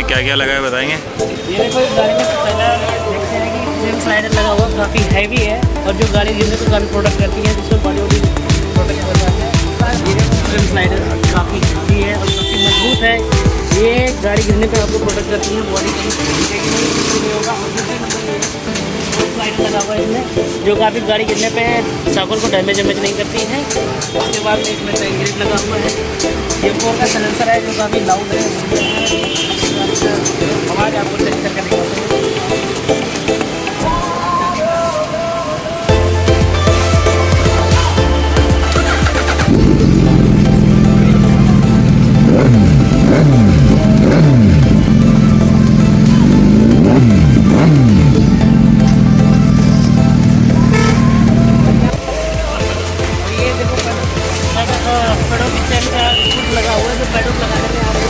क्या क्या लगा है बताएंगे? ये देखो इस गाड़ी में पहला देखते हैं कि फ्रेम स्लाइडर लगा हुआ काफ़ी हैवी है और जो गाड़ी गिरने को काफ़ी प्रोटेक्ट करती है, जिसमें बॉडी वॉडी प्रोटेक्ट हो जाता है। ये देखो फ्रेम स्लाइडर काफ़ी हैवी है और काफ़ी मजबूत है। ये गाड़ी गिरने पर आपको प्रोटेक्ट करती है, बॉडी कहीं गिरेगी नहीं, कुछ नहीं होगा। और दूसरे नंबर ये स्लाइडर लगा हुआ है इसमें, जो काफ़ी गाड़ी गिरने पे साइकिल को डैमेज नहीं करती है। उसके बाद में इसमें टैंक ग्रिप लगा हुआ है। ये 4 का सलेंसर है जो काफ़ी लाउड है, आवाज़ आपको चेक करके दिखाते हैं। पेडल की चेन का स्क्रू लगा हुआ है, जो पेडल लगाने में आपको